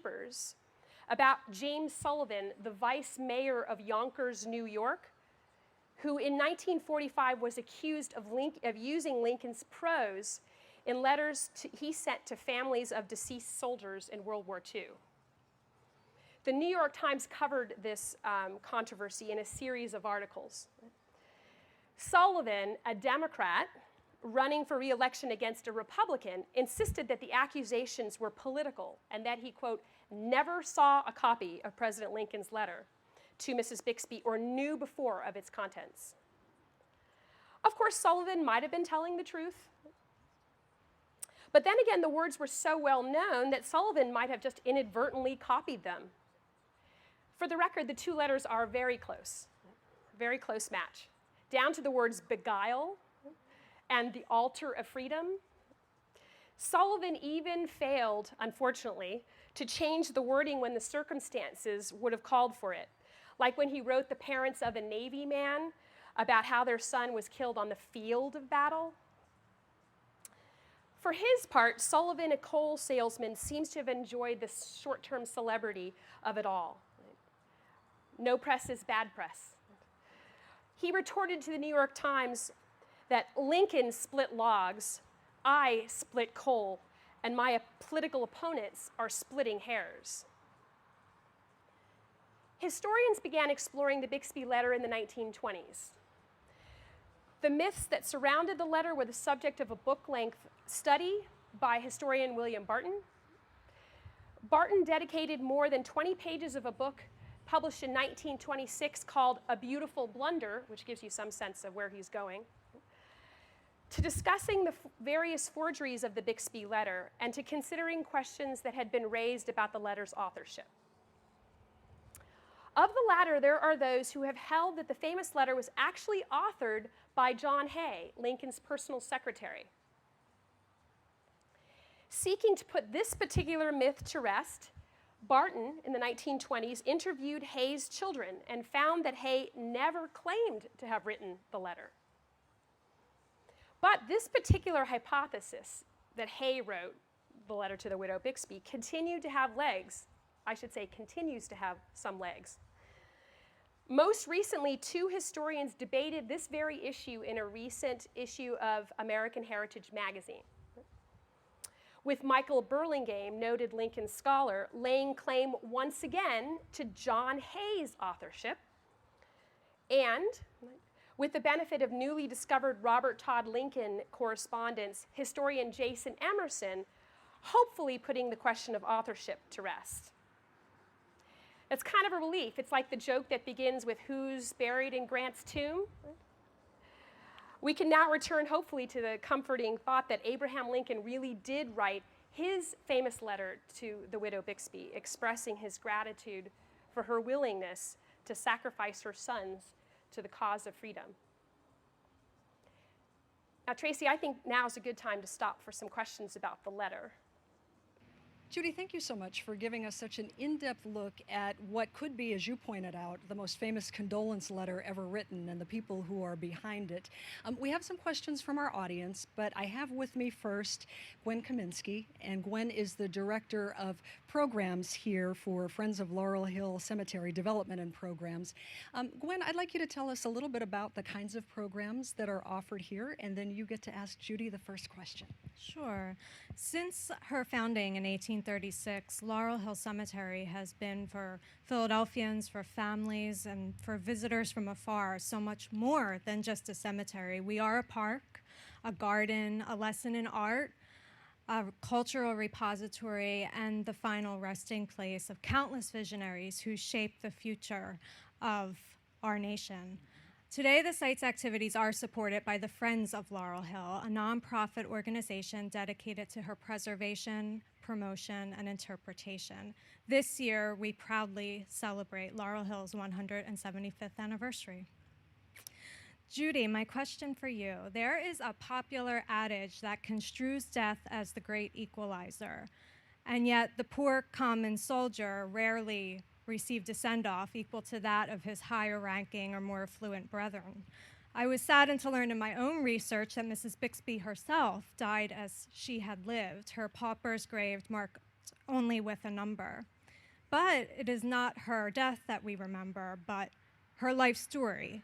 papers about James Sullivan, the vice mayor of Yonkers, New York, who in 1945 was accused of using Lincoln's prose in letters he sent to families of deceased soldiers in World War II. The New York Times covered this controversy in a series of articles. Sullivan, a Democrat running for re-election against a Republican, insisted that the accusations were political and that he, quote, never saw a copy of President Lincoln's letter to Mrs. Bixby or knew before of its contents. Of course, Sullivan might have been telling the truth. But then again, the words were so well known that Sullivan might have just inadvertently copied them. For the record, the two letters are very close match, down to the words beguile and the altar of freedom. Sullivan even failed, unfortunately, to change the wording when the circumstances would have called for it, like when he wrote the parents of a Navy man about how their son was killed on the field of battle. For his part, Sullivan, a coal salesman, seems to have enjoyed the short-term celebrity of it all. No press is bad press. He retorted to the New York Times that Lincoln split logs, I split coal, and my political opponents are splitting hairs. Historians began exploring the Bixby letter in the 1920s. The myths that surrounded the letter were the subject of a book-length study by historian William Barton. Barton dedicated more than 20 pages of a book published in 1926 called A Beautiful Blunder, which gives you some sense of where he's going, to discussing the various forgeries of the Bixby letter and to considering questions that had been raised about the letter's authorship. Of the latter, there are those who have held that the famous letter was actually authored by John Hay, Lincoln's personal secretary. Seeking to put this particular myth to rest, Barton, in the 1920s, interviewed Hay's children and found that Hay never claimed to have written the letter. But this particular hypothesis that Hay wrote the letter to the widow Bixby continued to have legs. I should say continues to have some legs. Most recently, two historians debated this very issue in a recent issue of American Heritage magazine, with Michael Burlingame, noted Lincoln scholar, laying claim once again to John Hay's authorship, and with the benefit of newly discovered Robert Todd Lincoln correspondence, historian Jason Emerson, hopefully putting the question of authorship to rest. It's kind of a relief. It's like the joke that begins with who's buried in Grant's tomb. We can now return, hopefully, to the comforting thought that Abraham Lincoln really did write his famous letter to the widow Bixby, expressing his gratitude for her willingness to sacrifice her sons to the cause of freedom. Now, Tracy, I think now is a good time to stop for some questions about the letter. Judy, thank you so much for giving us such an in-depth look at what could be, as you pointed out, the most famous condolence letter ever written and the people who are behind it. We have some questions from our audience, but I have with me first Gwen Kaminsky, and Gwen is the Director of Programs here for Friends of Laurel Hill Cemetery Development and Programs. Gwen, I'd like you to tell us a little bit about the kinds of programs that are offered here, and then you get to ask Judy the first question. Sure. Since her founding in 1836, Laurel Hill Cemetery has been for Philadelphians, for families, and for visitors from afar so much more than just a cemetery. We are a park, a garden, a lesson in art, a cultural repository, and the final resting place of countless visionaries who shaped the future of our nation. Today, the site's activities are supported by the Friends of Laurel Hill, a nonprofit organization dedicated to her preservation, promotion, and interpretation. This year, we proudly celebrate Laurel Hill's 175th anniversary. Judy, my question for you. There is a popular adage that construes death as the great equalizer, and yet the poor common soldier rarely received a send-off equal to that of his higher-ranking or more affluent brethren. I was saddened to learn in my own research that Mrs. Bixby herself died as she had lived, her pauper's grave marked only with a number. But it is not her death that we remember, but her life story,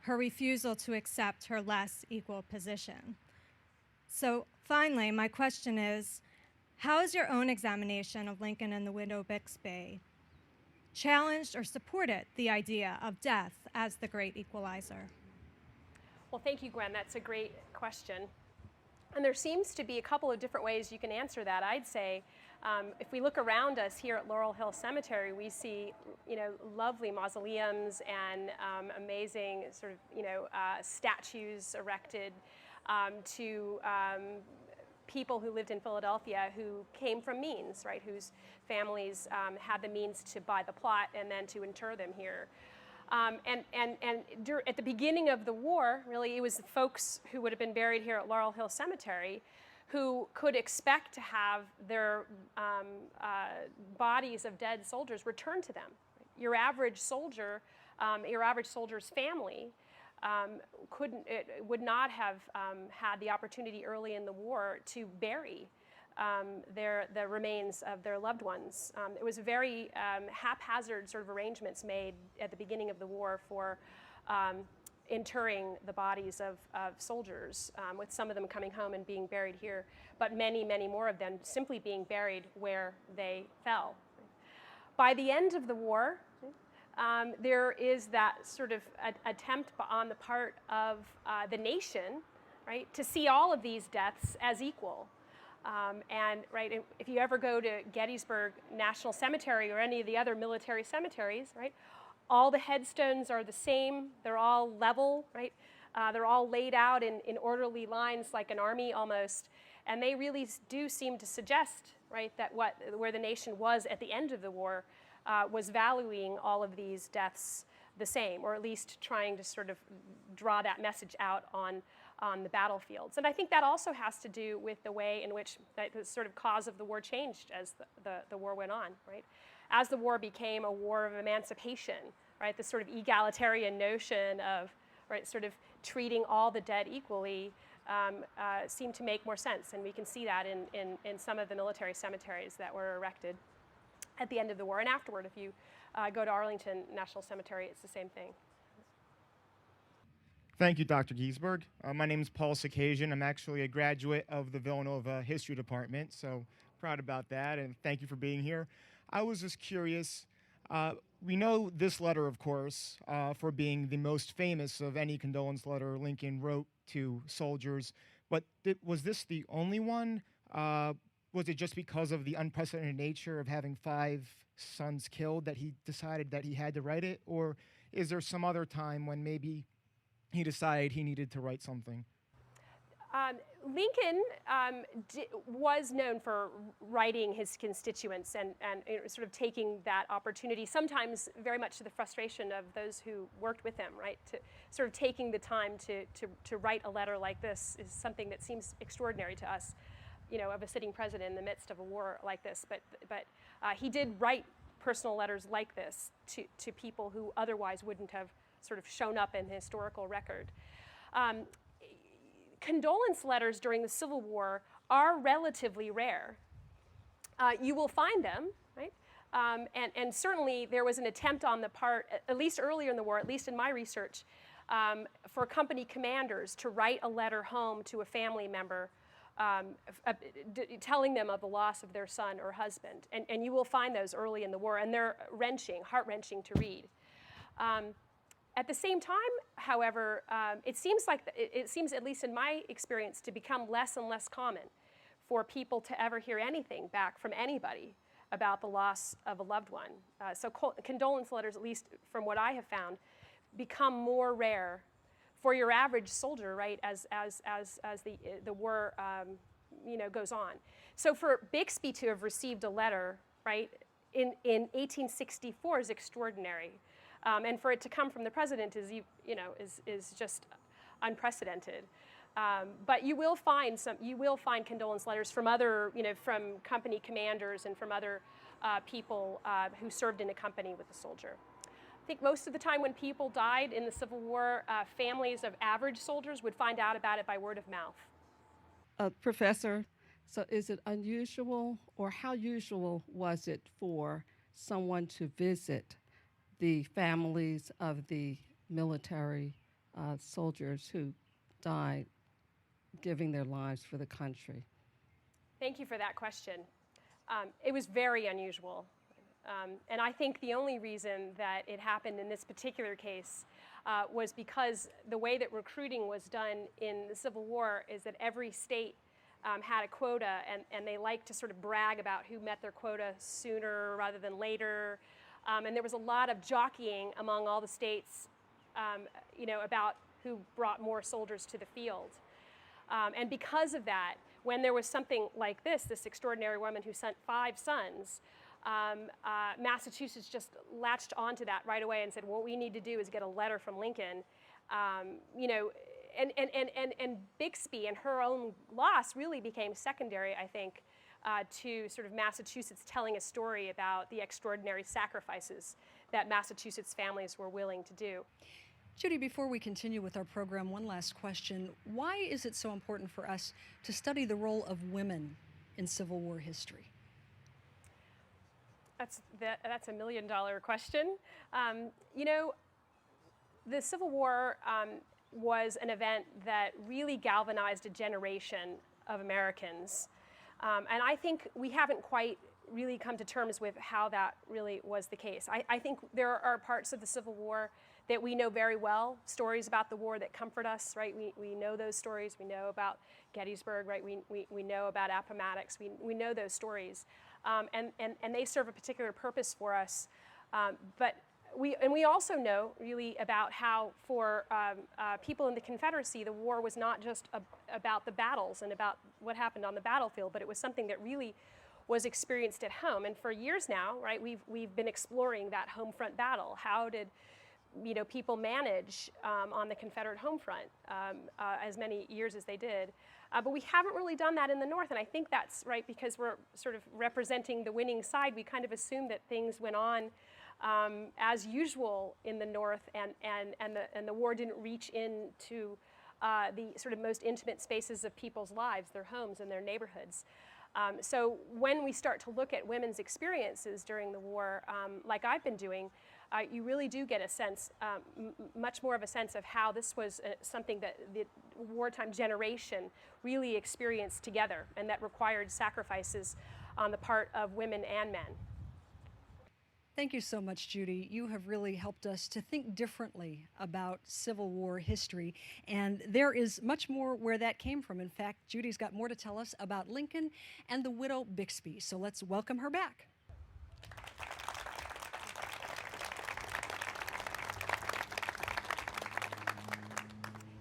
her refusal to accept her less equal position. So finally, my question is, how has your own examination of Lincoln and the widow Bixby challenged or supported the idea of death as the great equalizer? Well, thank you, Gwen. That's a great question. And there seems to be a couple of different ways you can answer that. I'd say if we look around us here at Laurel Hill Cemetery, we see, lovely mausoleums and amazing sort of, statues erected to people who lived in Philadelphia who came from means, right? Whose families had the means to buy the plot and then to inter them here. At the beginning of the war, really, it was folks who would have been buried here at Laurel Hill Cemetery who could expect to have their bodies of dead soldiers returned to them. Your average soldier, your average soldier's family would not have had the opportunity early in the war to bury the remains of their loved ones. It was very haphazard sort of arrangements made at the beginning of the war for interring the bodies of soldiers, with some of them coming home and being buried here, but many, many more of them simply being buried where they fell. By the end of the war, there is that sort of attempt on the part of the nation, right, to see all of these deaths as equal. Right, if you ever go to Gettysburg National Cemetery or any of the other military cemeteries, right, all the headstones are the same. They're all level, right? They're all laid out in orderly lines like an army almost. And they really do seem to suggest, right, that where the nation was at the end of the war was valuing all of these deaths the same, or at least trying to sort of draw that message out on the battlefields. And I think that also has to do with the way in which the sort of cause of the war changed as the war went on, right? As the war became a war of emancipation, right, this sort of egalitarian notion of, right, sort of treating all the dead equally seemed to make more sense. And we can see that in some of the military cemeteries that were erected at the end of the war and afterward. If you go to Arlington National Cemetery, it's the same thing. Thank you, Dr. Giesberg. My name is Paul Sakasian. I'm actually a graduate of the Villanova History Department, so proud about that, and thank you for being here. I was just curious. We know this letter, of course, for being the most famous of any condolence letter Lincoln wrote to soldiers, but was this the only one? Was it just because of the unprecedented nature of having 5 sons killed that he decided that he had to write it? Or is there some other time when maybe he decided he needed to write something? Lincoln was known for writing his constituents and sort of taking that opportunity, sometimes very much to the frustration of those who worked with him, right? To sort of taking the time to write a letter like this is something that seems extraordinary to us, of a sitting president in the midst of a war like this. But he did write personal letters like this to people who otherwise wouldn't have sort of shown up in the historical record. Condolence letters during the Civil War are relatively rare. You will find them, right? And certainly there was an attempt on the part, at least earlier in the war, at least in my research, for company commanders to write a letter home to a family member telling them of the loss of their son or husband. And you will find those early in the war, and they're heart-wrenching to read. At the same time, however, it seems, at least in my experience, to become less and less common for people to ever hear anything back from anybody about the loss of a loved one. So condolence letters, at least from what I have found, become more rare for your average soldier, right, as the war goes on. So for Bixby to have received a letter, right, in 1864 is extraordinary. And for it to come from the president is just unprecedented. But you will find condolence letters from other, from company commanders and from other people who served in a company with the soldier. I think most of the time when people died in the Civil War, families of average soldiers would find out about it by word of mouth. Professor, so is it unusual, or how usual was it for someone to visit the families of the military soldiers who died giving their lives for the country? Thank you for that question. It was very unusual. And I think the only reason that it happened in this particular case was because the way that recruiting was done in the Civil War is that every state had a quota, and they liked to sort of brag about who met their quota sooner rather than later. And there was a lot of jockeying among all the states, about who brought more soldiers to the field. And because of that, when there was something like this extraordinary woman who sent 5 sons, Massachusetts just latched onto that right away and said, what we need to do is get a letter from Lincoln. And Bixby and her own loss really became secondary, I think, to sort of Massachusetts telling a story about the extraordinary sacrifices that Massachusetts families were willing to do. Judy, before we continue with our program, one last question. Why is it so important for us to study the role of women in Civil War history? That's a $1 million question. The Civil War was an event that really galvanized a generation of Americans. And I think we haven't quite really come to terms with how that really was the case. I think there are parts of the Civil War that we know very well, stories about the war that comfort us, right? We know those stories. We know about Gettysburg, right? We know about Appomattox. We know those stories. And they serve a particular purpose for us. But we also know really about how for people in the Confederacy, the war was not just about the battles and about what happened on the battlefield, but it was something that really was experienced at home. And for years now, right, we've been exploring that home front battle. How did people manage on the Confederate home front as many years as they did? But we haven't really done that in the North, and I think that's right because we're sort of representing the winning side. We kind of assume that things went on as usual in the North, and the war didn't reach into the sort of most intimate spaces of people's lives, their homes and their neighborhoods. So when we start to look at women's experiences during the war, like I've been doing, you really do get a sense, much more of a sense of how this was something that the wartime generation really experienced together, and that required sacrifices on the part of women and men. Thank you so much, Judy. You have really helped us to think differently about Civil War history, and there is much more where that came from. In fact, Judy's got more to tell us about Lincoln and the widow Bixby, so let's welcome her back.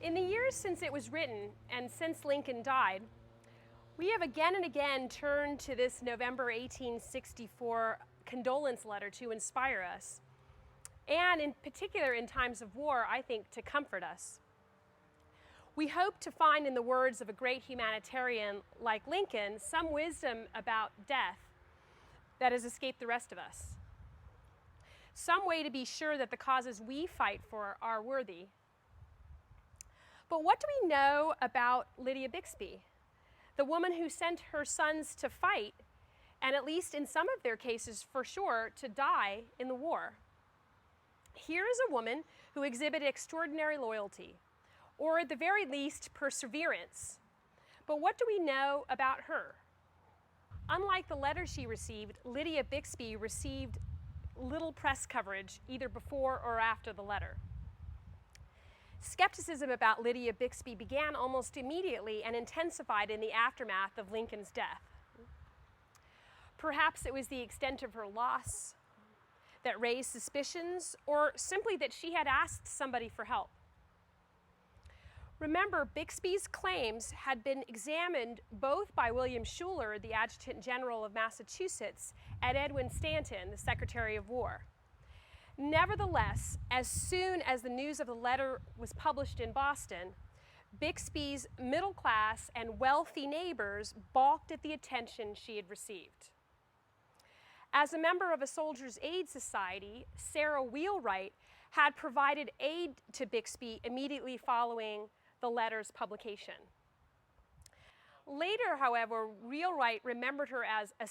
In the years since it was written and since Lincoln died, we have again and again turned to this November 1864 condolence letter to inspire us, and in particular in times of war, I think, to comfort us. We hope to find in the words of a great humanitarian like Lincoln some wisdom about death that has escaped the rest of us, some way to be sure that the causes we fight for are worthy. But what do we know about Lydia Bixby, the woman who sent her sons to fight, and at least in some of their cases, for sure, to die in the war? Here is a woman who exhibited extraordinary loyalty, or at the very least, perseverance. But what do we know about her? Unlike the letter she received, Lydia Bixby received little press coverage either before or after the letter. Skepticism about Lydia Bixby began almost immediately and intensified in the aftermath of Lincoln's death. Perhaps it was the extent of her loss that raised suspicions, or simply that she had asked somebody for help. Remember, Bixby's claims had been examined both by William Schuyler, the Adjutant General of Massachusetts, and Edwin Stanton, the Secretary of War. Nevertheless, as soon as the news of the letter was published in Boston, Bixby's middle class and wealthy neighbors balked at the attention she had received. As a member of a Soldiers' Aid Society, Sarah Wheelwright had provided aid to Bixby immediately following the letter's publication. Later, however, Wheelwright remembered her as a